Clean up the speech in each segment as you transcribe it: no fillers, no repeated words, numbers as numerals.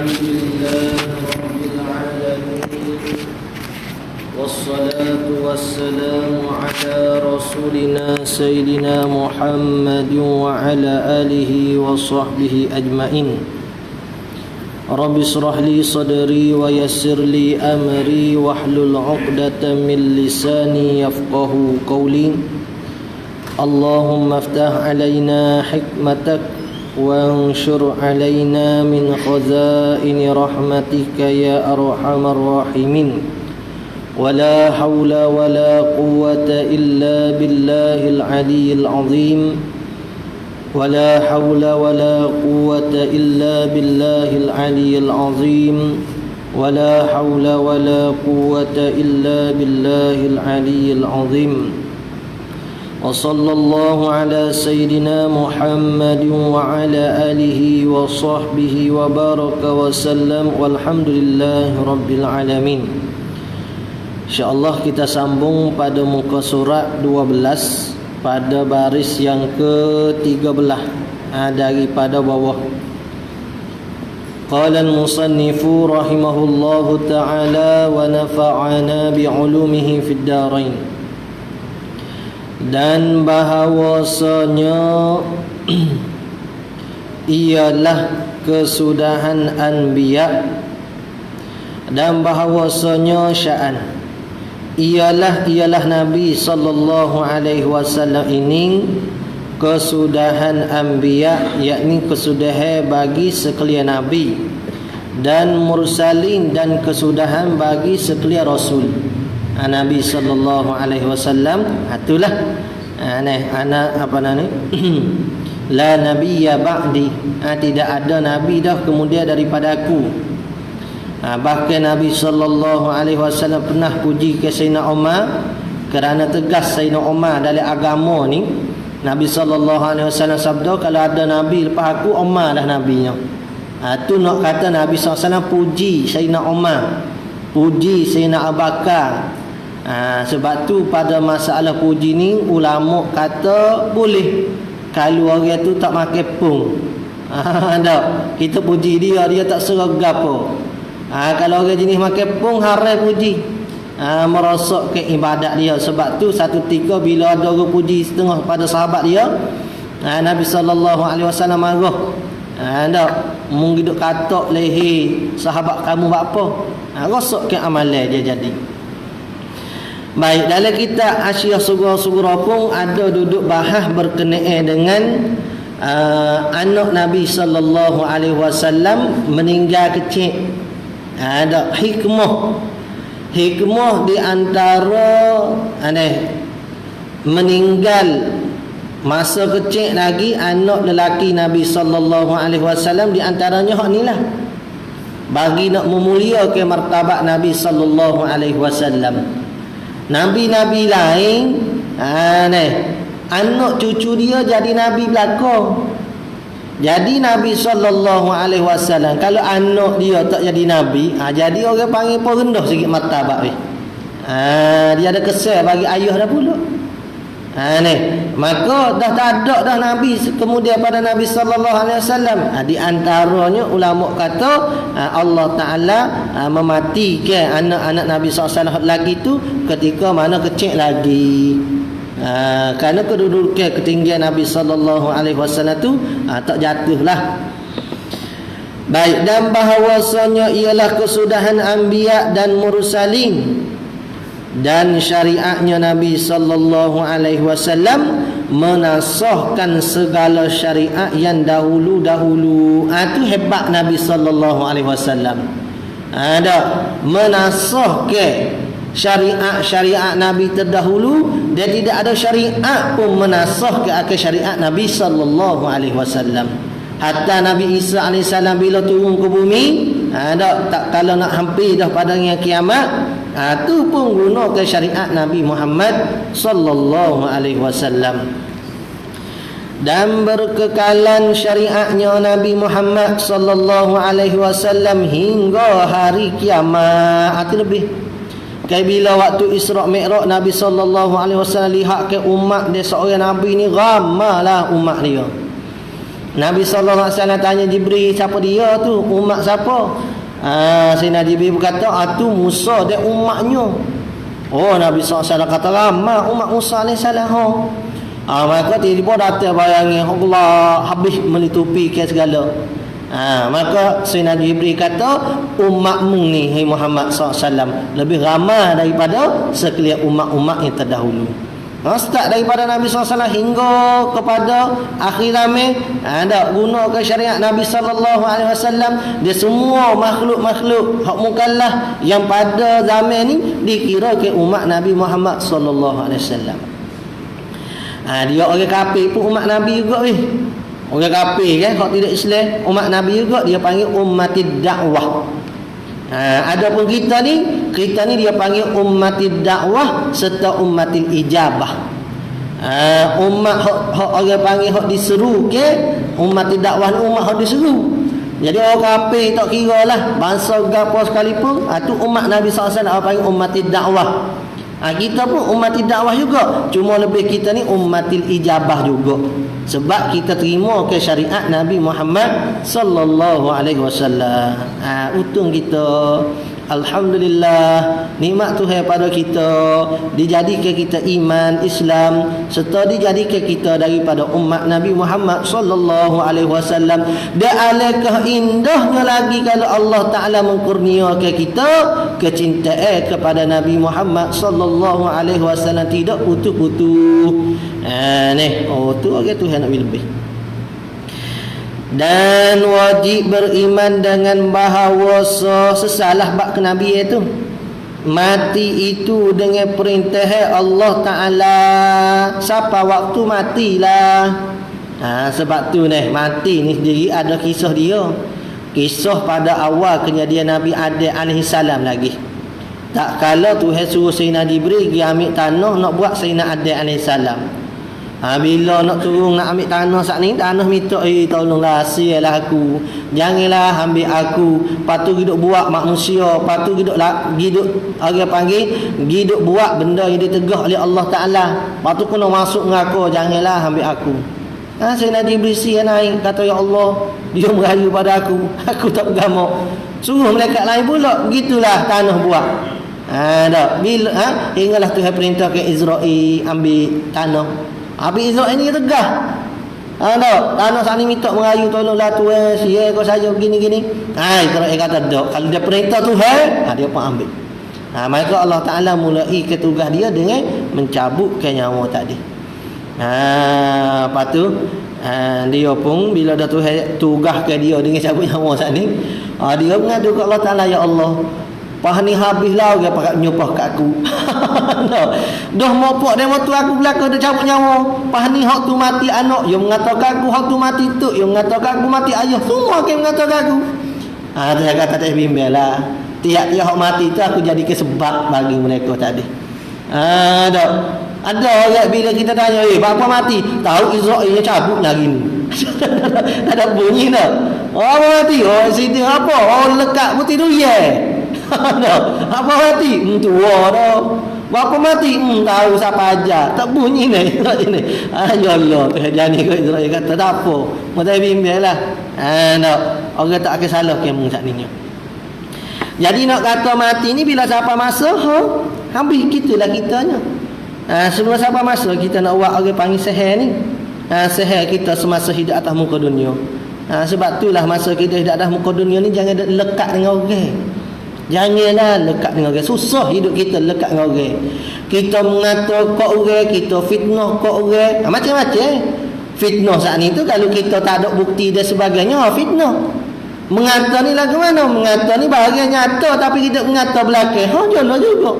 الحمد لله رب العالمين والصلاة والسلام على رسولنا سيدنا محمد وعلى آله وصحبه أجمعين. رب اشرح لي صدري ويسر لي أمري واحلل عقدة من لساني يفقه قولي. اللهم افتح علينا حكمتك وانشر علينا من خزائن رحمتك يا أرحم الراحمين. ولا حول ولا قوة إلا بالله العلي العظيم. ولا حول ولا قوة إلا بالله العلي العظيم. ولا حول ولا قوة إلا بالله العلي العظيم. وصلى الله على سيدنا محمد وعلى آله وصحبه وبارك وسلم والحمد لله رب العالمين. InsyaAllah kita sambung pada muka surat 12 pada baris yang ke-13 daripada bawah. Qala al-musannifu rahimahullahu ta'ala wa nafa'ana bi'ulumihi fid darain. Dan bahawasanya ialah kesudahan anbiya, dan bahawasanya sya'an ialah Nabi sallallahu alaihi wasallam ini kesudahan anbiya, yakni kesudahan bagi sekalian nabi, dan mursalin, dan kesudahan bagi sekalian rasul. Nabi sallallahu alaihi wasallam itulah ana apa ni la nabiyya ba'di, tidak ada nabi dah kemudian daripada aku. Bahkan Nabi sallallahu alaihi wasallam pernah puji ke Sayyidina Umar kerana tegas Sayyidina Umar dalam agama ni. Nabi sallallahu alaihi wasallam sabda, kalau ada nabi lepas aku, Umar dah nabinya. Tu nak kata Nabi sallallahu alaihi wasallam puji Sayyidina Umar, puji Sayyidina Abu Bakar. Sebab tu pada masalah puji ni ulama kata boleh kalau orang tu tak makan pung. Tak, kita puji dia tak serag apa. Kalau orang jenis makan pung, haram puji. Merosok ke ibadat dia. Sebab tu satu ketika bila ada orang puji setengah pada sahabat dia, Nabi sallallahu alaihi wasallam marah. Tak, mung hidup katok leher sahabat kamu buat apa? Rosok ke amalan dia jadi. Baik, dalam kitab Asyiah Sugura pun ada duduk bahas berkenaan dengan anak Nabi sallallahu alaihi wasallam meninggal kecil. Ada hikmah di antara meninggal masa kecil lagi anak lelaki Nabi sallallahu alaihi wasallam, di antaranya hak nilah bagi nak memuliakan martabat Nabi sallallahu alaihi wasallam. Nabi-nabi lain anak cucu dia jadi nabi belaka. Jadi Nabi sallallahu alaihi wasallam kalau anak dia tak jadi nabi, jadi orang panggil pun rendah sikit martabat dia ada kesal bagi ayah dah pula. Maka dah tak ada dah nabi kemudian pada Nabi sallallahu alaihi wasallam. Di antaranya ulama kata Allah Taala mematikan anak-anak Nabi sallallahu alaihi wasallam lagi tu ketika mana kecil lagi. Kerana kedudukan ketinggian Nabi sallallahu alaihi wasallam tu tak jatuhlah. Baik, dan bahawasanya ialah kesudahan anbiya dan mursalin, dan syariatnya Nabi sallallahu alaihi wasallam menasahkan segala syariat yang dahulu-dahulu. Itu hebat Nabi sallallahu alaihi wasallam. Ada menasahkan syariat Nabi terdahulu, dan tidak ada syariat pun menasah ke akan syariat Nabi sallallahu alaihi wasallam. Hatta Nabi Isa alaihissalam bila turun ke bumi, tak kalau nak hampir dah padanya kiamat, tu pun gunakan syariat Nabi Muhammad sallallahu alaihi wasallam. Dan berkekalan syariatnya Nabi Muhammad sallallahu alaihi wasallam hingga hari kiamat. Itu lebih. Kayak bila waktu Isra' Mi'raj Nabi sallallahu alaihi wasallam lihat ke umat dia seorang nabi ni, ramalah umat dia. Nabi sallallahu alaihi wasallam tanya Jibril, siapa dia tu? Umat siapa? Sayyidina Jibril berkata, tu Musa dan umatnya. Oh, Nabi SAW kata, lama umat Musa alaihissalam. Maka tiba-tiba datang bayangin Allah habis melitupi ke segala. Maka Sayyidina Jibril kata, umatmu ni hai Muhammad SAW lebih ramai daripada sekalian umat-umat yang terdahulu. Start daripada Nabi SAW hingga kepada akhir zaman, ada gunakan syariat Nabi SAW. Dia semua makhluk-makhluk hak mukallaf yang pada zaman ni dikira ke umat Nabi Muhammad SAW. Dia orang kafir pun umat Nabi juga weh. Orang kafir kan, hak tidak Islam umat Nabi juga, dia panggil ummatid dakwah. Adapun kita ni dia panggil ummatid dakwah serta ummatil ijabah. Umat hak orang panggil hak diseru ke, ummatid dakwah ni umat hak diseru. Jadi orang kafir tak kira lah bangsa gapo sekalipun, tu umat Nabi SAW panggil ummatid dakwah. Kita pun umatid dakwah juga, cuma lebih kita ni ummatil ijabah juga, sebab kita terima ke syariat Nabi Muhammad sallallahu alaihi wasallam. Untung kita, alhamdulillah, nikmat Tuhan pada kita, dijadikan kita iman Islam serta dijadikan kita daripada umat Nabi Muhammad sallallahu alaihi wasallam. Dan alangkah indahnya lagi kalau Allah Taala mengkurniakan kita kecintaan kepada Nabi Muhammad sallallahu alaihi wasallam tidak putus-putus. Tu orang Tuhan nak lebih. Dan wajib beriman dengan bahawa sesalah bak ke Nabi itu mati itu dengan perintah Allah Ta'ala. Siapa waktu matilah. Sebab tu mati ni sendiri ada kisah dia. Kisah pada awal kejadian Nabi Adam alaihissalam lagi. Tak kala Tuhan suruh Sayyidina Jibril pergi ambil tanah nak buat Sayyidina Adam alaihissalam. Bila nak turun nak ambil tanah saat ni, tanah minta, tolonglah sialah aku, janganlah ambil aku. Patu hidup buat manusia, patu hidup orang panggil hidup buat benda yang ditegah oleh Allah Ta'ala. Patu kena masuk ngaku, janganlah ambil aku. Sayyidina Jibril naik kata, ya Allah, dia merayu pada aku tak bergamuk. Suruh malaikat lain pula, begitulah tanah buat. Bila hinggalah Tuhan perintahkan Israel ambil tanah. Habis Israel ni tegah. Tanah sana minta merayu, tolonglah Tuhan, sia kau saja begini-gini. Israel kata tak. Kalau dia perintah Tuhan, dia pun ambil. Maka Allah Ta'ala mulai ke tugas dia dengan mencabutkan nyawa tadi. Lepas tu dia pun bila dah Tuhan tugaskan dia dengan cabut nyawa saat ni, dia mengadu ke Allah Ta'ala, ya Allah, pah ni habislah orang pakat menyupah kat aku. Dah mopok dan waktu aku belakang dah cabut nyawa. Pah ni hak tu mati anak, dia mengatakan aku, hak tu mati tu, dia mengatakan aku mati ayah, semua akan mengatakan aku. Dia kata tak bimbang lah. Tiap-tiap hak mati tu aku jadi sebab bagi mereka tadi. Ada orang bila kita tanya, bapa mati? Tahu Israelnya cabut lagi ni. Tak ada bunyi dah. Apa mati? Sini apa? Lekat putih tu apa mati? Tua dah. Bapa mati? Tahu siapa aja. Tak bunyi ni. Ya Allah, jadi kau Israel kata tak apa. Mata bimbanglah. Orang tak akan salah kamu saat ni. Jadi nak kata mati ni bila siapa masa, habis gitulah kitanya. Sebelum siapa masa kita nak buat orang panggil seher ni. Seher kita semasa hidup atas muka dunia. Sebab itulah masa kita hidup atas muka dunia ni jangan lekat dengan orang. Janganlah lekat dengan orang. Susah hidup kita lekat dengan orang. Kita mengata kau orang, kita fitnah kau orang, macam-macam. Fitnah saat ni tu kalau kita tak ada bukti dan sebagainya, fitnah. Mengata ni lagu mana? Mengata ni bahagian nyata, tapi kita mengata belakang, jelah juga.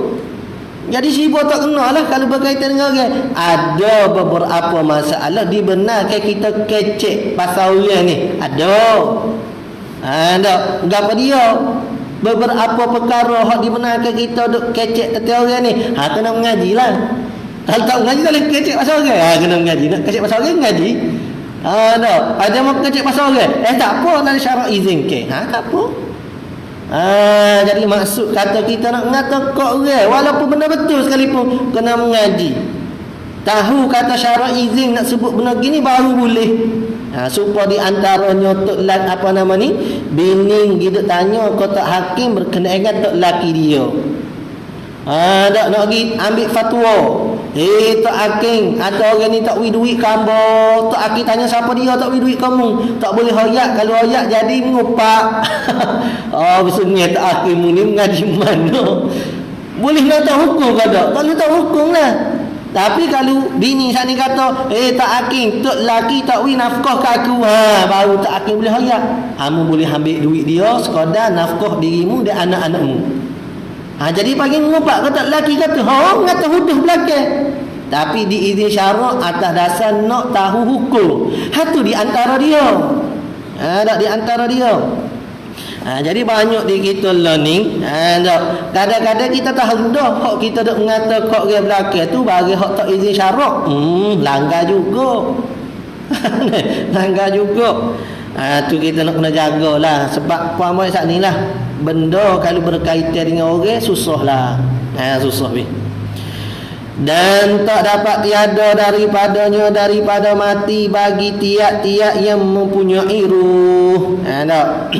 Jadi sibuk tak kena lah kalau berkaitan dengan orang. Ada beberapa masalah dibenarkan kita kecek pasal orang ni. Ada. Apa dia? Beberapa perkara yang dibenarkan kita duk kecek tentang orang ni. Kena mengaji lah. Kalau tak mengaji tak boleh kecek pasal orang. Kena mengaji. Nak kecek pasal orang, mengaji. Ada mau kecek pasal orang. Tak apa, nak syarat izin ke. Tak apa. Jadi maksud kata kita nak mengata kau orang, walaupun benda betul sekalipun, kena mengaji. Tahu kata syarat izin nak sebut benda gini baru boleh. Supaya di antaranya tok apa nama ni, bini kita tanya kotak hakim berkenaan tok laki dia. Tak nak pergi ambil fatwa. Tok hakim atau orang ni tak beri duit kamu. Tok hakim tanya siapa dia tak beri duit kamu. Tak boleh hoyak, kalau hoyak jadi mengupak. Bersungai tok hakim ni mengaji mana? Boleh nak tahu hukum ke tak? Tak boleh tahu hukum lah. Tapi kalau bini saat ni kata, tak hakim, tok laki tak beri nafkah ke aku, baru tak hakim boleh hoyak. Kamu boleh ambil duit dia sekadar nafkah dirimu dan anak-anakmu. Jadi pagi mengupak kata laki kata, ngata huduh belakang. Tapi diizin syarak atas dasar nak tahu hukum. Itu di antara dia. Tak di antara dia. Jadi banyak di kita learning. Kadang-kadang kita tahu dah hak kita dak mengata kok dia belakang tu bagi hak tak izin syarak. Langgar juga. Langgar juga. Tu kita nak kena jagalah. Sebab puan-puan saat ni lah, benda kalau berkaitan dengan orang susahlah. Susah ni. Dan tak dapat tiada daripada mati bagi tiap-tiap yang mempunyai ruh. Tak.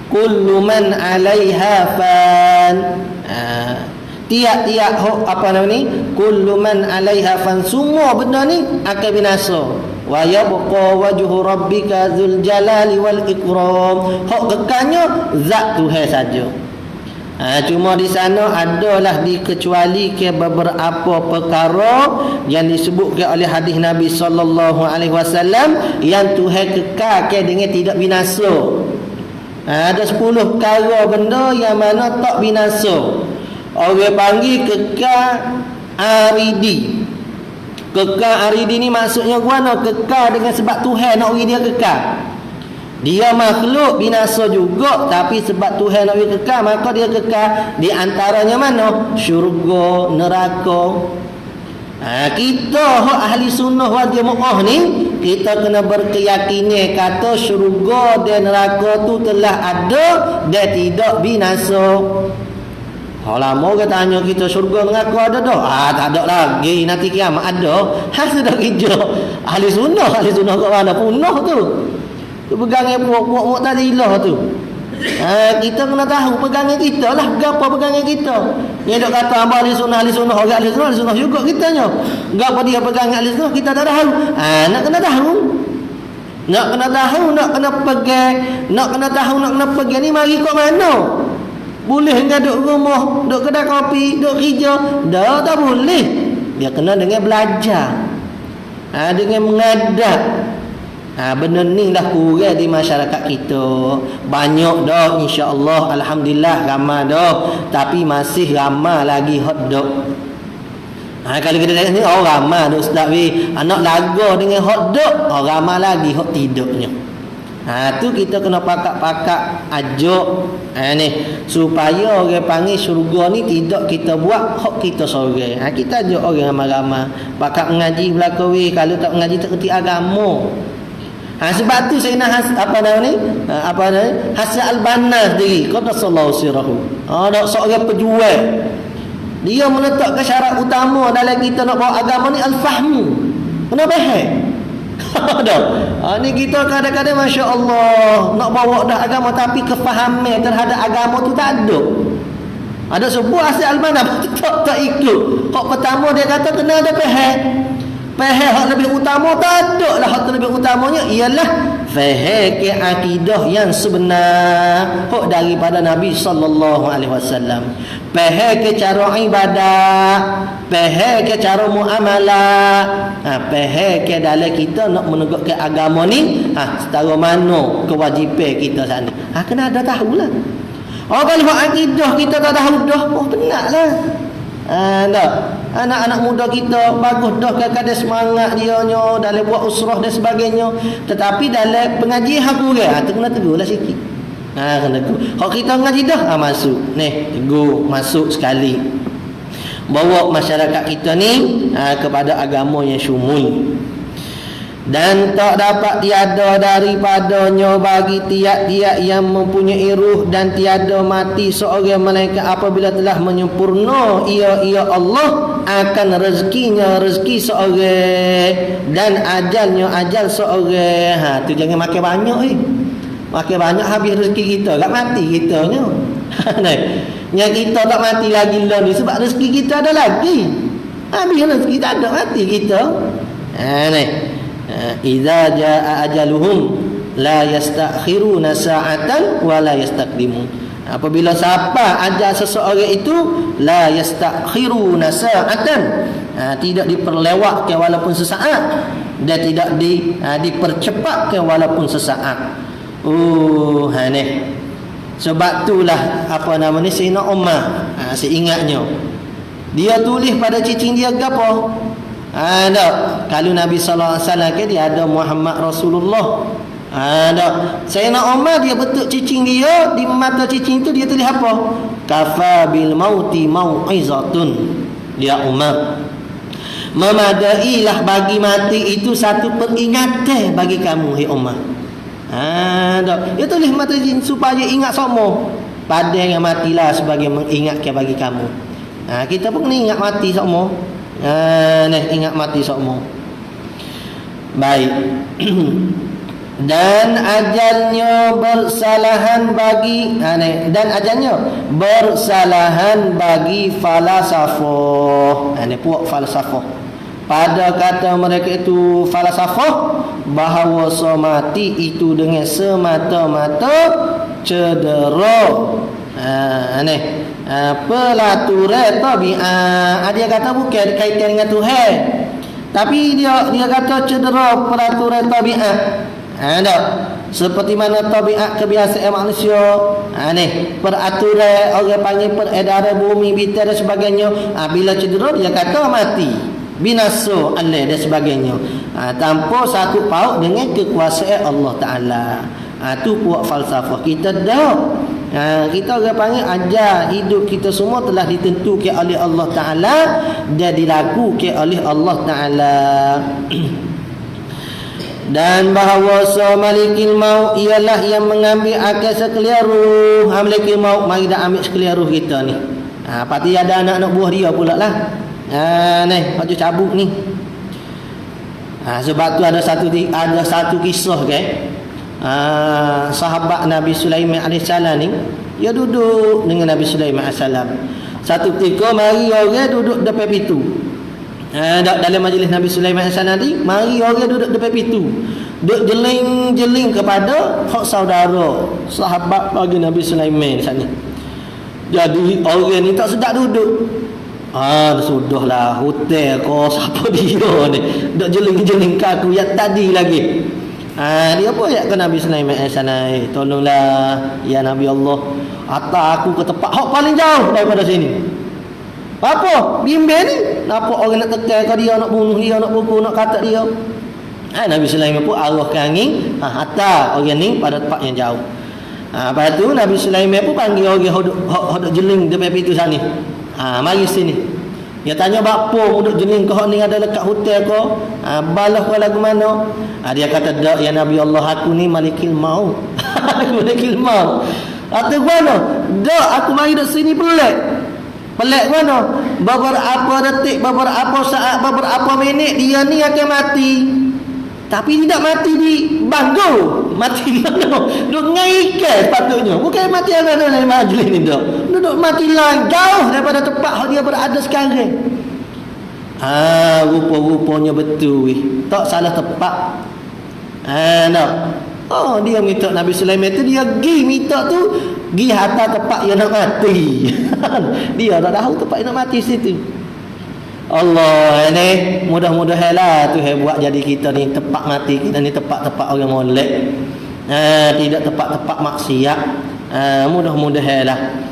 Kullu man 'alaiha fan. Tiap-tiap apa nama ni? Kullu man 'alaiha fan. Semua benda ni akan binasa. Wa yabqa wajhu rabbika dzul jalali wal ikram. Hak kekalnya zat Tuhan saja. Cuma di sana adalah dikecualikan beberapa perkara yang disebutkan oleh hadis Nabi sallallahu alaihi wasallam yang Tuhan kekalkan dengan tidak binasa. Ada 10 perkara benda yang mana tak binasa. Orang panggil kekal aridi. Kekal aridi ni maksudnya guna kekal dengan sebab Tuhan nak bagi dia kekal. Dia makhluk binasa juga, tapi sebab Tuhan nak bagi kekal, maka dia kekal. Di antaranya mana? Syurga, neraka. Kita ahli sunnah wal jamaah ni, kita kena berkeyakinan kata syurga dan neraka tu telah ada dan tidak binasa. Lama ke tanya kita syurga neraka ada dah? Tak ada lagi, nanti kiamat ada. Sudah kerja ahli sunnah kat mana punah tu. Tu pegangan puak-puak Mu'tazilah tu. Kita kena tahu pegangan kita lah, gapo pegangan kita. Dia dok kata hamba ahli sunnah, orang ahli sunnah juga kitanya. Gapo dia pegangan ahli sunnah kita tak tahu. Nak kena tahu. Nak kena pegang, nak kena tahu, nak kena pegang ni mari kat mana? Boleh enggak duk rumah, duk kedai kopi, duk kerja? Dah tak boleh. Dia kena dengan belajar. Dengan mengadap. Benda ni lah kurang di masyarakat kita. Banyak dah, insya-Allah, alhamdulillah ramai dah, tapi masih ramai lagi hot dog. Kalau kita tengok ni ramai dah ustaz we, anak laga dengan hot dog, ramai lagi hot tidaknya. Tu kita kena pakak-pakak ajak ni supaya orang panggil syurga ni tidak kita buat hak kita seorang. Kita ajak orang ramai-ramai pakak mengaji belaka we, kalau tak mengaji tak kerti agama. Sebab tu saya nak Hasan Al-Banna sendiri kata sallallahu sirahu. Ada seorang pejuang. Dia meletakkan syarat utama dalam kita nak bawa agama ni al-fahmu. Kena faham. Ni kita kadang-kadang masya-Allah nak bawa dah agama tapi kefahaman terhadap agama tu tak ada. Ada sebuah Hasan Al-Banna tak ikut. Hak pertama dia kata kena ada faham. Faham hak lebih utama tak ada lah. Hak lebih utamanya ialah faham ke akidah yang sebenar hak daripada Nabi sallallahu alaihi wasallam. Faham ke cara ibadah, faham ke cara muamalah, faham ke dalam kita nak menegakkan agama ni, setara mana kewajipan kita sana. Kena ada tahulah. Kalau hak akidah kita tak tahu dah, benarlah. Anak-anak muda kita bagus dah kadang-kadang semangat dia dalam buat usrah dan sebagainya, tetapi dalam pengajian hak kurang, kena tegurlah sikit. Kena tegur. Kalau kita mengaji dah, masuk ni tegur, masuk sekali, bawa masyarakat kita ni kepada agama yang syumul. Dan tak dapat tiada daripadanya bagi tiap-tiap yang mempunyai ruh, dan tiada mati seorang malaikat apabila telah menyempurna ia Allah akan rezekinya rezeki seorang, dan ajalnya ajal seorang. Tu jangan makan banyak makan banyak habis rezeki kita, tak mati kita nya. Yang kita tak mati lagi lah ni sebab rezeki kita ada lagi. Habis rezeki tak ada, mati kita. Idza jaa ajaluhum la yastakhiruna sa'atan wa la yastaqdimun. Apabila sampai ajal seseorang itu, la yastakhiruna sa'atan, tidak diperlewatkan walaupun sesaat, dan tidak dipercepatkan walaupun sesaat. Sebab itulah Sayyidina Umar, seingatnya dia tulis pada cicing dia gapo? Kalau Nabi sallallahu alaihi wasallam dia ada Muhammad Rasulullah. Sayyidina Umar dia betul cicing dia, di mata cicing tu dia tulis apa? Kafa bil mauti mau'izatun. Dia Umar, memadailah bagi mati itu satu peringatan bagi kamu, hai Umar. Dia tulis mata cicing supaya ingat semua. Pada yang matilah sebagai mengingatkan bagi kamu. Kita pun kena ingat mati semua. Ingat mati semua. Baik. Dan ajalnya bersalahan bagi dan ajalnya bersalahan bagi falsafah. Puak falsafah. Pada kata mereka itu falsafah, bahawa mati itu dengan semata-mata cedera. Pelaturan tabiat. Dia kata bukan kaitan dengan Tuhan, tapi dia kata cedera peraturan tabiat. Seperti mana tabiat kebiasaan manusia, peraturan orang panggil peredaran bumi, bintang dan sebagainya. Bila cedera dia kata mati, binasa Allah dan sebagainya, tanpa satu paut dengan kekuasaan Allah Ta'ala. Itu puak falsafah. Kita dah kita orang panggil ajar hidup kita semua telah ditentukan oleh Allah Ta'ala dan dilakukan oleh Allah Ta'ala. Dan bahawa malikil maut ialah yang mengambil akal sekalian ruh. Malikil maut mari dah ambil sekalian ruh kita ni. Pasti ada anak-anak buah dia pula lah. Baju cabut ni. Sebab tu ada satu kisah kan. Sahabat Nabi Sulaiman AS ni, dia duduk dengan Nabi Sulaiman AS. Satu ketika mari orang duduk depan pintu. Dalam majlis Nabi Sulaiman AS ni, mari orang duduk depan pintu, duduk jeling-jeling kepada hak saudara sahabat bagi Nabi Sulaiman AS ni. Jadi orang ni tak sedap duduk. Sudahlah, hotel kau siapa dia ni, duduk jeling-jeling kaku yang tadi lagi. Dia pun ayat ke Nabi Sulaiman AS, tolonglah ya Nabi Allah, hantar aku ke tempat hak paling jauh daripada sini. Apa? Bimbel ni. Nampak orang nak tekan ke dia, nak bunuh dia, nak pukul, nak katak dia. Nabi Sulaiman pun arahkan angin, hantar orang ni pada tempat yang jauh. Lepas tu Nabi Sulaiman pun panggil orang hodok jeling depan pintu sana. Mari sini. Dia tanya bapa duduk jeling kau ni ada dekat hotel kau, balas kau lagu mana? Dia kata dak ya Nabi Allah, aku ni malikil maut. Aku malikil maut. Kata mana? Dak, aku mari duduk sini pelik mana? Beberapa detik, beberapa saat, beberapa minit dia ni akan mati. Tapi tidak mati di bangku. Mati mana? Duduk ngaikan sepatutnya. Bukan mati yang ada dalam majlis ni dah. Duduk mati lain, jauh daripada tempat dia berada sekarang. Rupa-rupanya betul. Tak salah tempat. Dia minta Nabi Sulaiman tu, dia pergi minta tu, pergi hantar tempat yang nak mati. Dia tak tahu tempat yang nak mati situ. Allah ni mudah-mudahanlah Tuhan buat jadi kita ni tempat mati kita ni tempat-tempat orang molek, tidak tempat-tempat maksiat. Mudah-mudahanlah.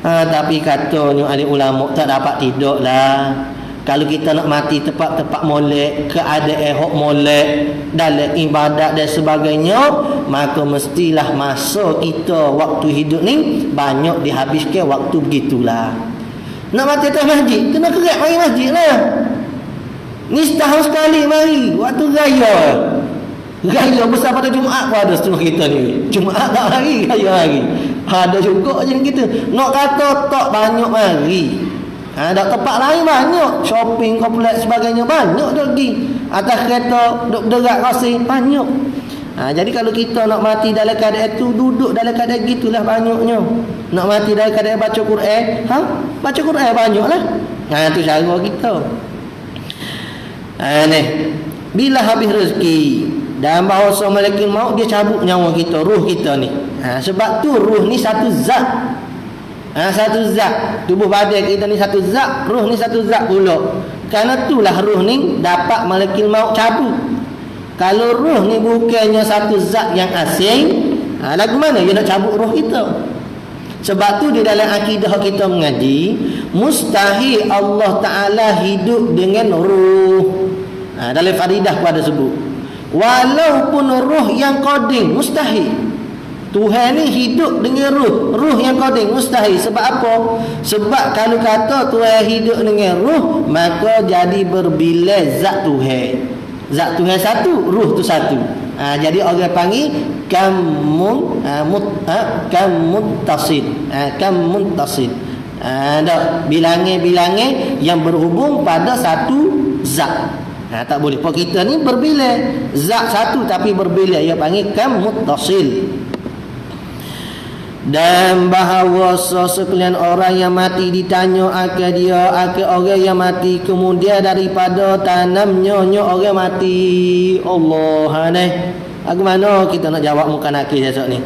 Tapi katanya ahli ulama tak dapat tidur lah. Kalau kita nak mati tempat-tempat molek, keadaan hok molek dalam ibadat dan sebagainya, maka mestilah masa kita waktu hidup ni banyak dihabiskan waktu begitulah. Nak mati atas masjid, kena kerak mari masjid lah. Ni setahun sekali mari waktu raya. Raya besar pada Jumaat pun ada setengah kita ni. Jumaat tak hari, raya hari. Ada juga je kita. Nak kata tak banyak hari. Ada tempat lain banyak. Shopping, kompleks sebagainya banyak dah pergi. Atas kereta, duduk derat kasih banyak. Jadi kalau kita nak mati dalam keadaan itu, duduk dalam keadaan gitulah banyaknya. Nak mati dalam keadaan baca Quran, baca Quran banyaklah. Itu cara kita. Ni, bila habis rezeki dan bahasa malaikat maut, dia cabut nyawa kita, ruh kita ni. Sebab tu ruh ni satu zat. Satu zat. Tubuh badan kita ni satu zat, ruh ni satu zat pula. Kerana itulah ruh ni dapat malaikat maut cabut. Kalau ruh ni bukannya satu zat yang asing, lagu mana dia nak cabut ruh kita? Sebab tu di dalam akidah kita mengaji, mustahil Allah Ta'ala hidup dengan ruh. Dalam faridah pun ada sebut, walaupun ruh yang qadim, mustahil. Tuhan ni hidup dengan ruh yang qadim, mustahil. Sebab apa? Sebab kalau kata Tuhan hidup dengan ruh, maka jadi berbilai zat Tuhan. Zat Tuhan satu, ruh tu satu. Jadi orang panggil kamuttasil. Kamuttasil. Bilangan-bilangan yang berhubung pada satu zat. Tak boleh. Pok kita ni berbilai. Zat satu tapi berbilai. Ia panggil kamuttasil. Dan bahawa sekalian orang yang mati ditanya akan dia akan orang yang mati, kemudian daripada tanamnya orang mati. Allah ni, aku mana kita nak jawab muka nakis esok ni?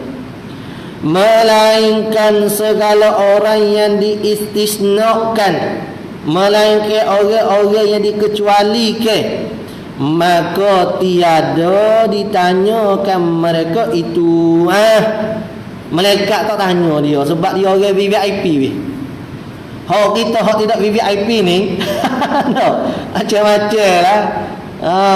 Melainkan segala orang yang diistisnakan, melainkan orang-orang yang dikecualikan, maka tiada ditanyakan mereka itu. Malaikat tak tanya dia sebab dia orang VIP weh. Hak kita hak tidak VIP ni macam-macam lah.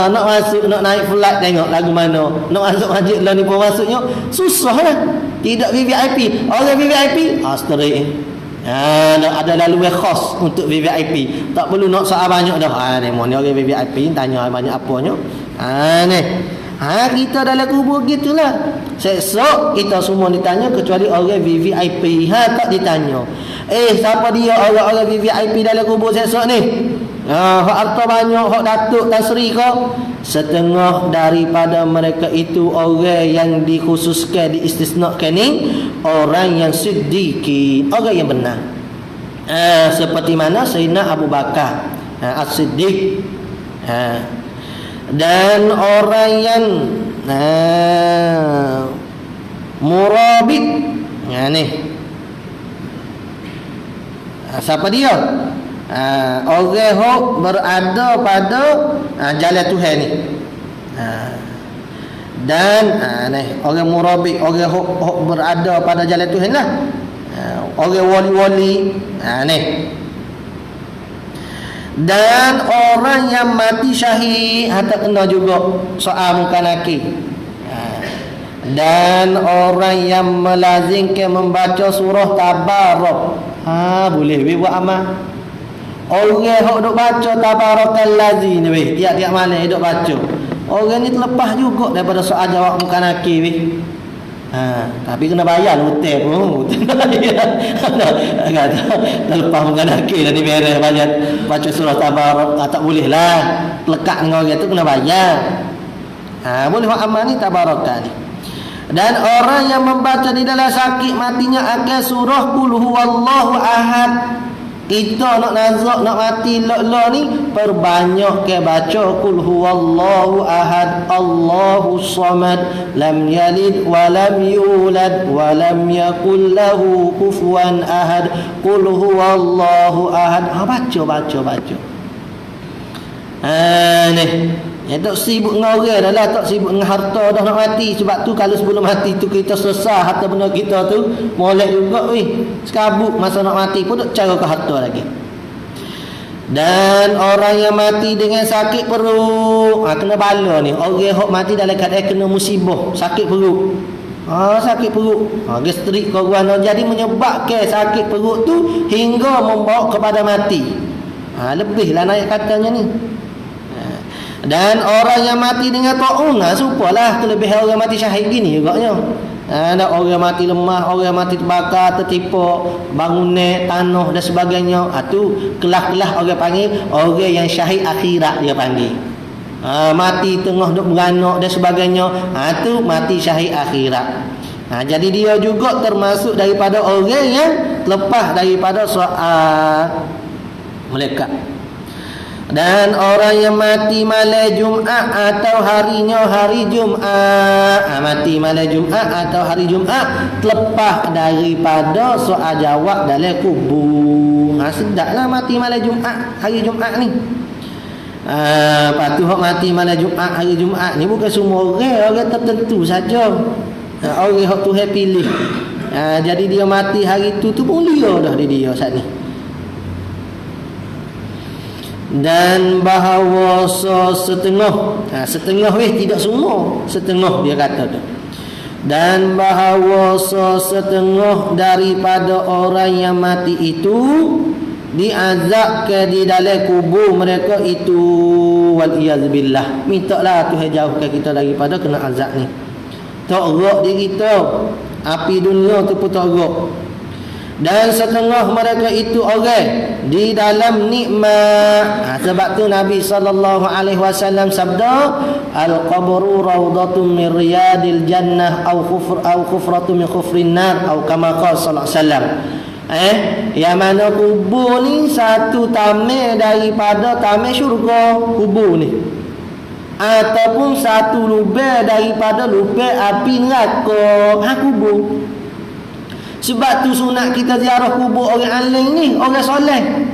Nak masuk, nak naik flight tengok lagu mana. Nak masuk masjid lah ni pun masuknya susah lah. Tidak VIP. Orang VIP straight. Ada lalu khas untuk VIP. Tak perlu nak soal banyak dah. Ni orang VIP tanya banyak apanya. Ni kita dalam kubur gitulah. Esok kita semua ditanya kecuali orang VIP. Tak ditanya. Siapa dia orang-orang VIP dalam kubur esok ni? Hak harta banyak, hak datuk Tan Sri kau. Setengah daripada mereka itu orang yang dikhususkan, diistisnakan ni orang yang siddiqin, orang yang benar. Seperti mana Sayyidina Abu Bakar As-Siddiq. Dan orang yang murabit. Ni siapa dia? Orang yang berada pada jalan Tuhan ni. Dan ni orang murabit, orang yang berada pada jalan Tuhan lah. Orang wali-wali. Ni. Dan orang yang mati syahid, tak kena juga soal muka nakir. Dan orang yang melazimkan membaca surah Tabarak, boleh buat amal. Orang yang duk baca Tabarakal Ladzi ni weh, tiap-tiap malam duk baca. Orang ni terlepas juga daripada soal jawab muka nakir weh. Tapi kena bayar hotel pun. Kata lepas mengenai dah ni beres baca surah Tabarak. Tak boleh lah lekat dengan orang tu, kena bayar. Boleh buat amal ni Tabarakah ni. Dan orang yang membaca di dalam sakit matinya akan surah Qul Huwallahu Ahad. Kita nak nazak, nak mati la ni, perbanyak ke baca Qul Huwallahu Ahad, Allahu Samad, lam yalid wa lam yulad wa lam yakul lahu kufuwan ahad. Qul Huwallahu Ahad. Baca. Ni tak sibuk dengan orang dah lah, tak sibuk dengan harta dah nak mati. Sebab tu kalau sebelum mati tu kita selesai harta benda kita tu, molek juga weh. Sekabut masa nak mati pun tak cara ke harta lagi. Dan orang yang mati dengan sakit perut, kena bala ni. Orang yang mati dalam keadaan kena musibah, sakit perut. Sakit perut, gastrik korban, jadi menyebabkan sakit perut tu hingga membawa kepada mati. Lebihlah naik katanya ni. Dan orang yang mati dengan taun, supalah kelebihan orang mati syahid gini juganya. Ada orang mati lemah, orang mati terbakar, tertimpa bangunan, tanah dan sebagainya. Tu kelah-kelah orang panggil orang yang syahid akhirat dia panggil. Mati tengah duk beranak dan sebagainya. Tu mati syahid akhirat. Jadi dia juga termasuk daripada orang yang lepas daripada soal malaikat. Dan orang yang mati malam Jumaat atau harinya hari Jumaat, mati malam Jumaat atau hari Jumaat, terlepas daripada soal jawab dalam kubur. Sedaplah mati malam Jumaat, hari Jumaat ni. Patuh mati malam Jumaat, hari Jumaat ni bukan semua orang tertentu saja. Orang yang Tuhan pilih. Jadi dia mati hari tu mulia dah dia saat ni. Dan bahawa setengah tidak semua, setengah dia kata tu. Dan bahawa setengah daripada orang yang mati itu diazab ke di dalam kubur mereka itu, wal iyazbillah. Mintalah Tuhan jauhkan kita daripada kena azab ni. Tak gerak diri kita, api dunia tu pun tak gerak. Dan setengah mereka itu orang di dalam nikmat. Sebab tu Nabi SAW sabda, al-qabru rawdatun min riyadil jannah au khufratun min khufrin nar, au kama qala sallallahu alaihi wasallam. Yang mana kubur ni satu taman daripada taman syurga, kubur ni, ataupun satu lubang daripada lubang api neraka. Kubur. Sebab tu sunat kita ziarah kubur orang alim ni, orang soleh.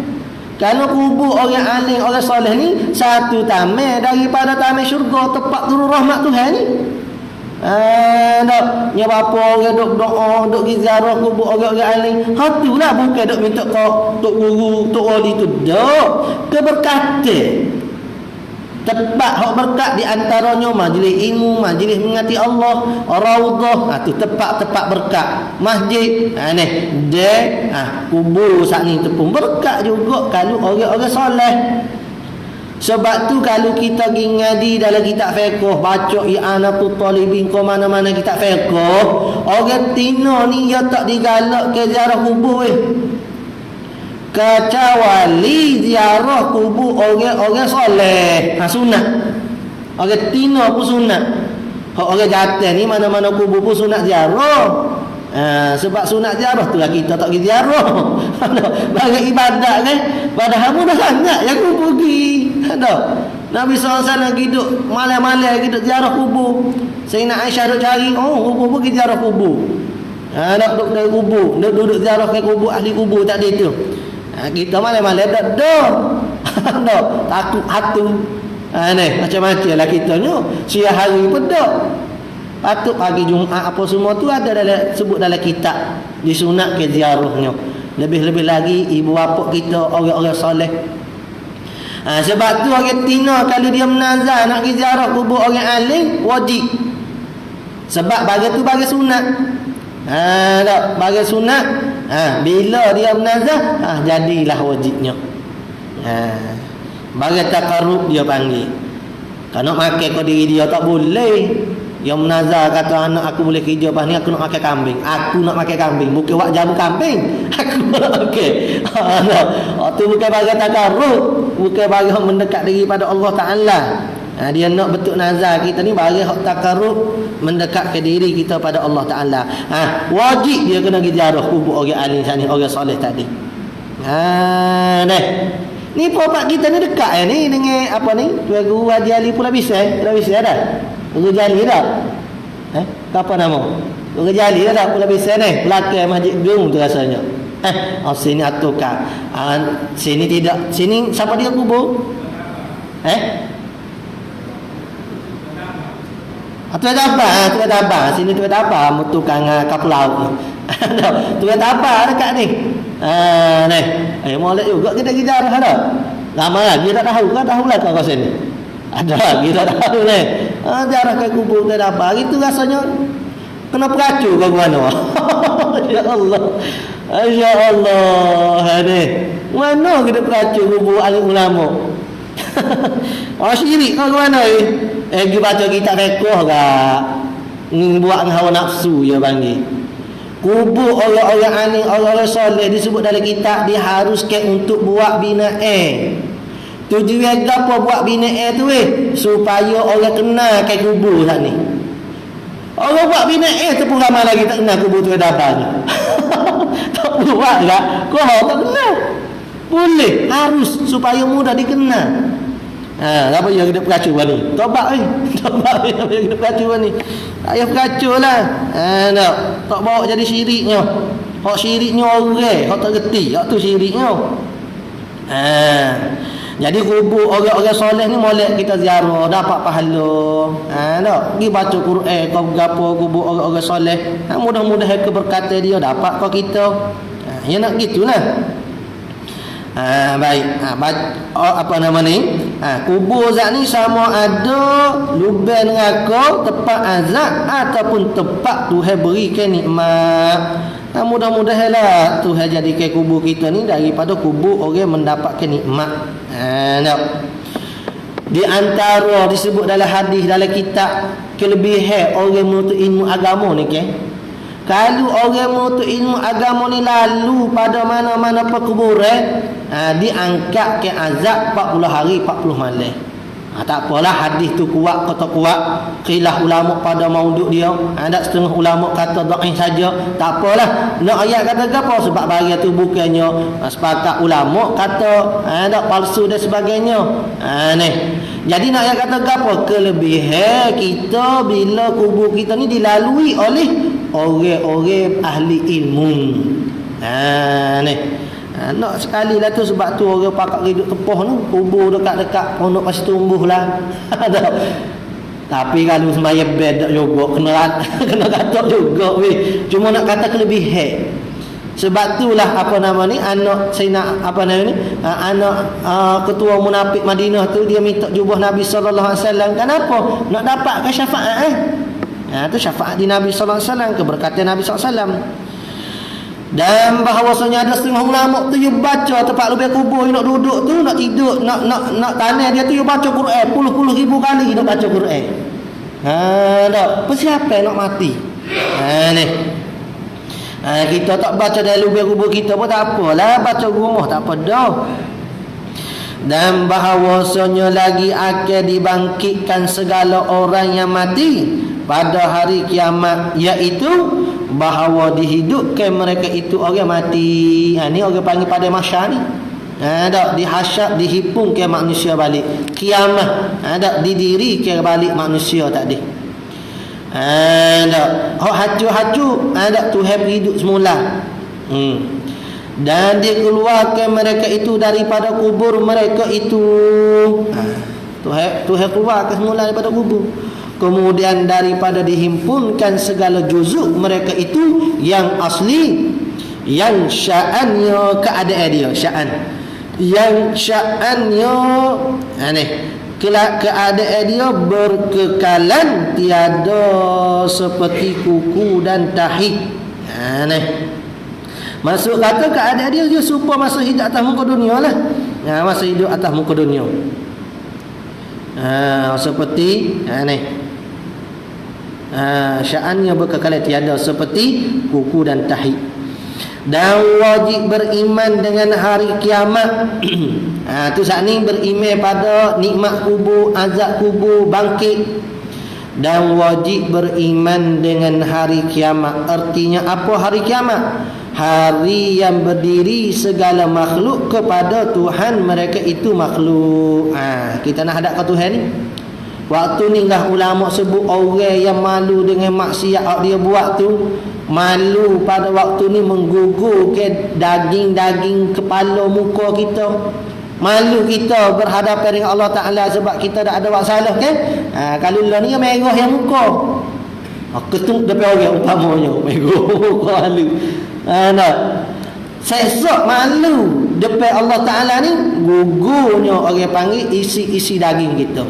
Kerana kubur orang alim, orang soleh ni satu taman daripada taman syurga, tempat turun rahmat Tuhan ni. Nya apa orang duk doa, duk pergi ziarah kubur orang-orang alim. Itulah bukan duk minta tok guru, tok wali tu. Duk keberkatan. Tempat hak berkat di antaranya majlis ilmu, majlis mengasihi Allah, raudhah, tu tempat-tempat berkat. Masjid, kubur saat ni tu pun berkat juga kalau orang-orang soleh. Sebab tu kalau kita pergi ngaji dalam kitab fiqh, baca i'anatul talibin ke mana-mana kitab fiqh, orang Tino ni dia tak digalak ke ziarah kubur kecuali ziarah kubur orang-orang soleh. Sunat. Orang Tino pun sunat. Orang jantan ni mana-mana kubur pun sunat ziarah. Sebab sunat ziarah tu lah kita tak pergi ziarah. Bagi ibadat kan. Padahal mudah sangat yang kubur pergi. Nabi SAW hidup malam-malam hidup ziarah kubur. Sayyidina Aisyah duk cari, kubur pergi ziarah kubur. Nak duduk dari kubur, duduk ziarah ke kubur ahli kubur tak ada itu. Kita malam-malam takut hatu. Macam-macam lah kita ni. Siang hari pun patut pagi Jumaat apa semua tu ada dalam, sebut dalam kitab disunat ke ziarahnya. Lebih-lebih lagi ibu bapa kita orang-orang soleh. Sebab tu orang Tina kalau dia menazar nak pergi ziarah kubur orang alim wajib. Sebab bagi tu bagi sunat. Bagi sunat. Bila dia menazar, jadilah wajibnya. Bagi takarrub dia panggil. Kalau makan kau diri dia tak boleh. Yang menazar kata anak aku boleh kerja pas ni, aku nak makan kambing. Aku nak makan kambing, bukan wak jamu kambing. Aku nak makan. Tu bukan bagi takarrub, bukan bagi mendekat diri pada Allah Taala. Dia nak betul nazar kita ni bagi hak takarrub, mendekatkan diri kita pada Allah Taala. Wajib dia kena pergi ziarah kubur orang alim sana, orang soleh tadi. Ni bapak kita ni dekat ni dengan apa ni? Tuan Guru Haji Ali pula bisa ada. Guru Jali dah. Apa nama? Guru Jali dah pula bisa ni. Belakang Masjid Gung tu rasanya. Sini atukan. Sini tidak. Sini siapa dia kubur? Tuan Tabah. Sini Tuan Tabah mutukan kapal laut. Tuan Tabah dekat ni. Molek juga kita ziarah dah. Lama lagi tak tahu kan, tahu lah kau sini. Ada kita tahu ni. Ziarah ke kubur Tuan Tabah itu rasanya kena peracu ke mana. Ya Allah. Ya Allah. Mana kita peracu kubur alim ulama. Oh syirik kau ke mana pergi baca kitab fiqh gak buat hawa nafsu ya panggil. Kubur orang-orang alim, orang-orang soleh disebut dalam kitab diharuskan untuk buat binaan. Tujuan apa buat binaan tu supaya orang kenal ke kubur sat ni. Orang buat binaan tu pun ramai lagi tak kenal kubur tu ada apa ni. Tak buat tak? Kau tak kenal. Boleh, harus supaya mudah dikenal. Apa yang kita percuma ni? Tobat Tobat yang kita percuma ni. Ayah percuma lah. Tak bawa jadi syiriknya. Hak syiriknya orang, hak tak reti, hak tu syiriknya. Jadi kubur orang-orang soleh ni molek kita ziarah, dapat pahala. Tak pergi baca Quran kau gapo kubur orang-orang soleh. Mudah-mudahan keberkatan dia dapat kau kita. Ya nak gitulah. Baik. Apa nama ni? Kubur zat ni sama ada lubang neraka, tempat azab ataupun tempat Tuhan berikan nikmat. Mudah-mudahanlah Tuhan jadikan kubur kita ni daripada kubur orang mendapatkan nikmat. Di antara disebut dalam hadis dalam kitab kelebihan orang menuntut ilmu agama ni kalau orang menuntut ilmu agama ni lalu pada mana-mana perkuburan, diangkat ke azab 40 hari 40 malam. Tak apalah hadis tu kuat atau tak kuat, khilaf ulama pada mauduk dia. Ada setengah ulama kata dhaif saja. Tak apalah. Nak ayat kata apa sebab bahagian tu bukannya sepakat ulama kata ada palsu dan sebagainya. Ni. Jadi nak ayat kata apa? Kelebihan kita bila kubur kita ni dilalui oleh orang-orang ahli ilmu. Ni. Nak sekali lah tu sebab tu orang pakak hidup tepoh tu kubur dekat-dekat pondok pasti tumbuh lah. Tapi kalau semaya bed juga kena katok juga weh. Cuma nak kata kelebihan. Sebab itulah apa nama ni anak Sayyidina apa nama ni anak ketua munafik Madinah tu dia minta jubah Nabi sallallahu alaihi wasallam. Kenapa? Nak dapatkan syafaat tu syafaat di Nabi sallallahu alaihi wasallam, keberkatan Nabi sallallahu alaihi wasallam. Dan bahawasanya ada setengah ulama tu dia baca tempat lubang kubur nak duduk tu, nak tidur, nak tanah dia tu dia baca Quran puluh-puluh ribu kali dia baca Quran. Tak persiapan nak mati. Ni. Kita tak baca dalam lubang kubur kita pun tak apalah, baca rumah tak apa dah. Dan bahawasanya lagi akan dibangkitkan segala orang yang mati pada hari kiamat, iaitu bahawa dihidupkan mereka itu orang mati. Ni orang panggil pada mahsyar ni. Tak dihasyar, dihipungkan manusia balik. Kiamat, tak didirikan balik manusia tadi. Tak haju-haju, tak Tuhan hidup semula. Dan dikeluarkan mereka itu daripada kubur mereka itu. Tuhan keluarkan semula daripada kubur. Kemudian daripada dihimpunkan segala juzuk mereka itu yang asli, yang sya'annya keadaan dia, yang sya'annya keadaan dia berkekalan tiada seperti kuku dan tahi. Maksud kata keadaan dia serupa masa hidup atas muka dunia lah. Masa hidup atas muka dunia. Seperti sya'annya berkekalan tiada seperti kuku dan tahi. Dan wajib beriman dengan hari kiamat. Tu saat ni beriman pada nikmat kubur, azab kubur, bangkit. Dan wajib beriman dengan hari kiamat. Artinya apa hari kiamat? Hari yang berdiri segala makhluk kepada Tuhan mereka itu makhluk. Kita nak hadap ke Tuhan ni. Waktu ni lah ulama sebut orang yang malu dengan maksiat dia buat tu, malu pada waktu ni menggugurkan daging-daging kepala muka kita. Malu kita berhadapan dengan Allah Ta'ala sebab kita dah ada buat salah kan. Kalau lah ni merah yang muka, ketuk depan orang utamanya merah muka malu. Sesak malu depan Allah Ta'ala ni, gugurnya orang panggil isi-isi daging kita.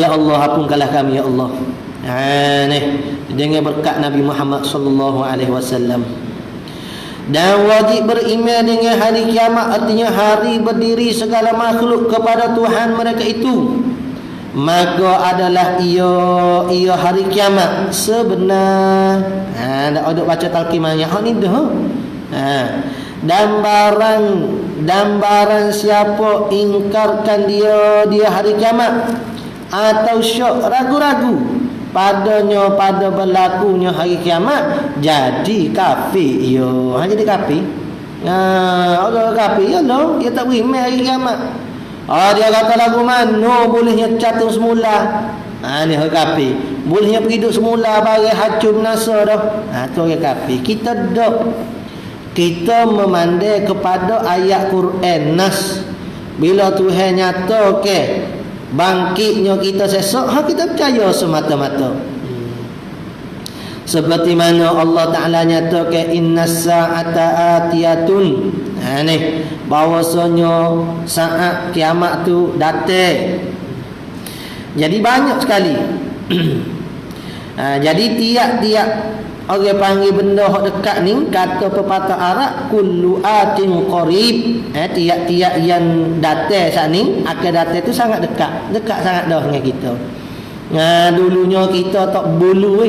Ya Allah, ampunkanlah kami ya Allah. Dengan berkat Nabi Muhammad sallallahu alaihi wasallam. Dan wajib beriman dengan hari kiamat, artinya hari berdiri segala makhluk kepada Tuhan mereka itu. Maka adalah ia hari kiamat sebenar. Tak ada baca talqimannya. Ni dah. Dan barang siapa ingkarkan dia hari kiamat atau syok ragu-ragu padanya pada berlakunya hari kiamat, jadi kafir ia. Jadi kafir. Orang kafir yalah, dia tak beriman hari kiamat. Dia kata lagu mana bolehnya catung semula. Ni orang kafir. Bolehnya pergi duduk semula bagi hacun nasa dah. Tu orang kafir. Kita memandai kepada ayat Quran nas. Bila Tuhan nyata bangkitnya kita sesok, kita percaya semata-mata. Seperti mana Allah Ta'ala nyatakan innas sa'ata atiyatun. Ni bahawasanya saat kiamat tu datang. Jadi banyak sekali. Jadi tiap-tiap orang panggil benda hak dekat ni, kata pepatah Arab kullu atin qarib. Tiap-tiap yang datang saat ni akan datang tu sangat dekat. Dekat sangat dah dengan kita. Dulunya kita tak bulu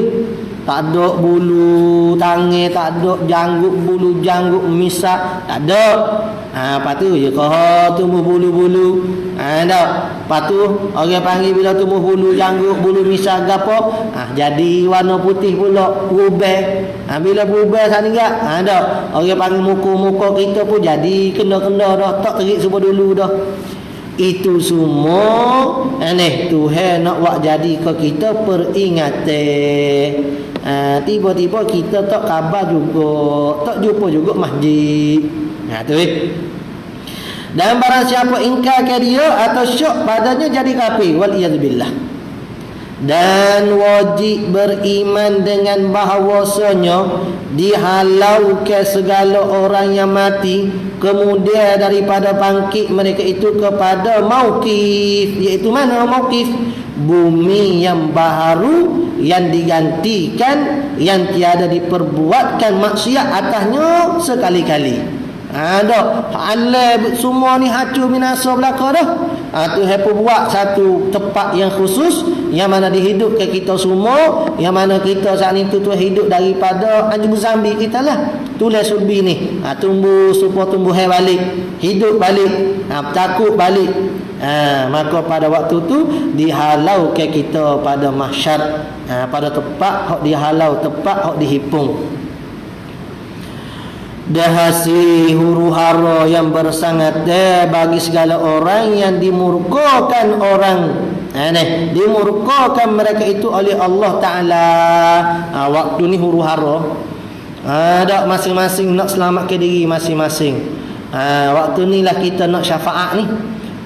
tak ada bulu tangan, tak ada janggut bulu janggut misak, tak ada. Lepas tu je tumbuh bulu-bulu. Lepas tu orang panggil bila tumbuh bulu janggut bulu misak gapo, jadi warna putih pula, berubah. Bila berubah sangat dah orang panggil muka-muka kita pun jadi kena-kena dah, tak terik sebab dulu dah. Itu semua Tuhan nak buat jadi ke kita peringatan. Tiba-tiba kita tak khabar juga, tak jumpa juga masjid. Tu Dan barang siapa ingkar ke dia atau syok padanya, jadi kafir. Waliyadzubillah. Dan wajib beriman dengan bahawasanya dihalau ke segala orang yang mati kemudian daripada bangkit mereka itu kepada mauqif. Iaitu mana mauqif? Bumi yang baharu yang digantikan, yang tiada diperbuatkan maksiat atasnya sekali-kali. Semua ni hancur binasa belaka dah. Tuhan pun buat satu tempat yang khusus, yang mana dihidupkan kita semua, yang mana kita saat ni tu hidup daripada anjung zambi kita lah. Tulis sulbi ni, tumbuh supaya tumbuhan balik, hidup balik, takut balik. Maka pada waktu tu dihalau ke kita pada mahsyar, pada tempat hak dihalau, tempat hak dihipung. Dahasi huru hara yang bersangat bagi segala orang yang dimurkakan dimurkakan mereka itu oleh Allah Ta'ala. Waktu ni huru hara, ada masing-masing nak selamatkan diri masing-masing. Waktu ni lah kita nak syafaat ni,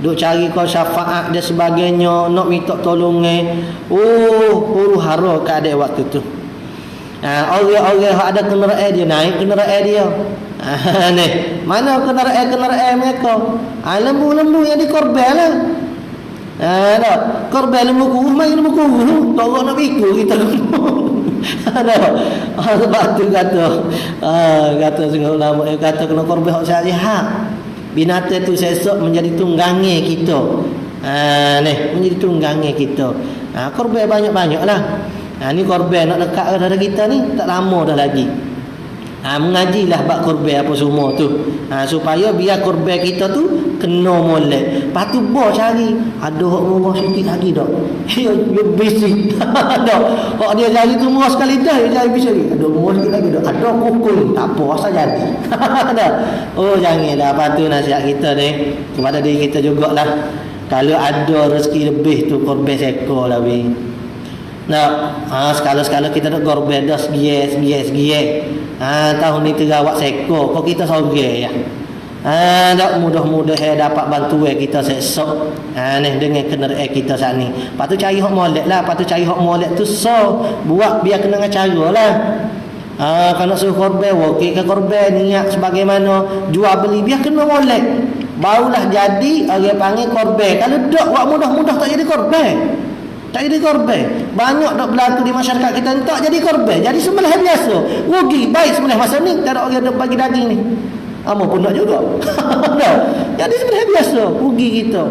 duk cari kau syafaat dan sebagainya, nak minta tolongan. Huru hara keadaan waktu tu. Orang-orang yang ada kenderaan dia naik kenderaan dia. Mana kenderaan mereka? Lembu-lembu yang dikorban lah. Korban lembu kurus, main lembu kurus. Tak nak pikul kita lembu. Sebab tu kata setengah ulama, kata kena korban hak syariah. Binatang tu sesok menjadi tunggangi kita. Menjadi tunggangi kita. Korban banyak-banyak lah. Ni korban nak dekat kepada kita ni tak lama dah lagi. Mengajilah bab korban apa semua tu, supaya biar korban kita tu kena molek. Lepas tu cari ada hak murah sikit lagi dak. Lebih sikit dak. Hak dia cari tu murah sekali dah, dia cari bisa lagi. Ada murah sikit lagi dak. Ada pukul tak apa asal jadi. Dah. Janganlah. Lepas tu nasihat kita ni kepada diri kita jugalah. Kalau ada rezeki lebih tu korban sekor lah weh. Sekala-sekala kita nak korban dah segiye. Tahun ni terawak sekor, kok kita sorge ya. Tak mudah-mudah dapat bantuan kita sesok. Dengan kenderaan kita saat ni. Lepas tu cari hak molek lah. Lepas tu cari hak molek tu buat biar kena dengan cara lah. Kalau nak suruh korban, wakil ke korban niat sebagaimana jual beli, biar kena molek. Barulah jadi orang panggil korban. Kalau tak buat mudah-mudah tak jadi korban. tak jadi korban. Banyak dak berlaku di masyarakat kita tak jadi korban, jadi sembelih biasa. Rugi baik sembelih masa ni tak ada orang nak bagi daging ni. Amo pun nak juga. Jadi sembelih biasa, rugi kita.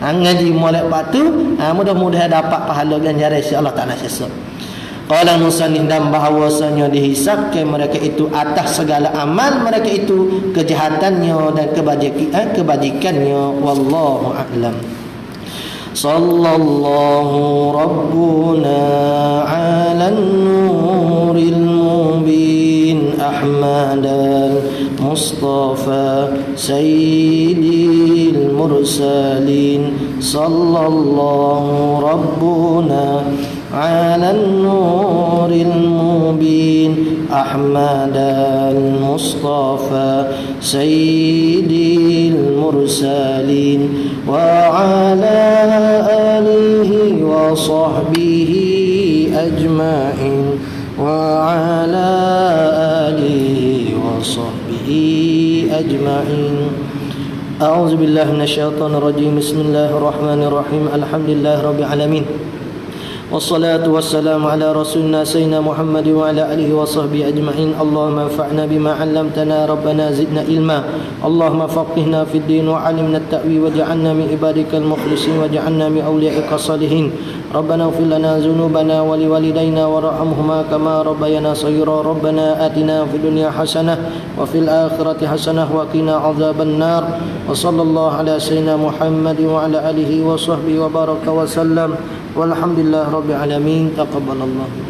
Ngaji molek batu, mudah-mudahan dapat pahala ganjaran insya-Allah Taala sesat. Qala musannif dan bahawasanya dihisabkan mereka itu atas segala amal mereka itu kejahatannya dan kebajikannya wallahu a'lam. Sallallahu rabbuna 'alan nuril mubin ahmadal mustafa sayyidil mursalin sallallahu rabbuna على النور المبين أحمد المصطفى سيد المرسلين وعلى آله وصحبه أجمعين وعلى آله وصحبه أجمعين أعوذ بالله من الشيطان الرجيم بسم الله الرحمن الرحيم الحمد لله رب العالمين والصلاة والسلام على رسولنا سيدنا محمد وعلى آله وصحبه أجمعين اللهم انفعنا بما علمتنا ربنا زدنا علما اللهم فقهنا في الدين وعلمنا التأويل واجعلنا من عبادك المخلصين واجعلنا من أوليائك الصالحين ربنا اغفر لنا ذنوبنا ولوالدينا وارحمهما كما ربيانا صغيرا ربنا آتنا في الدنيا حسنة وفي الآخرة حسنة وقنا عذاب النار وصلى الله على سيدنا محمد وعلى آله وصحبه وبارك وسلم والحمد لله رب العالمين تقبل الله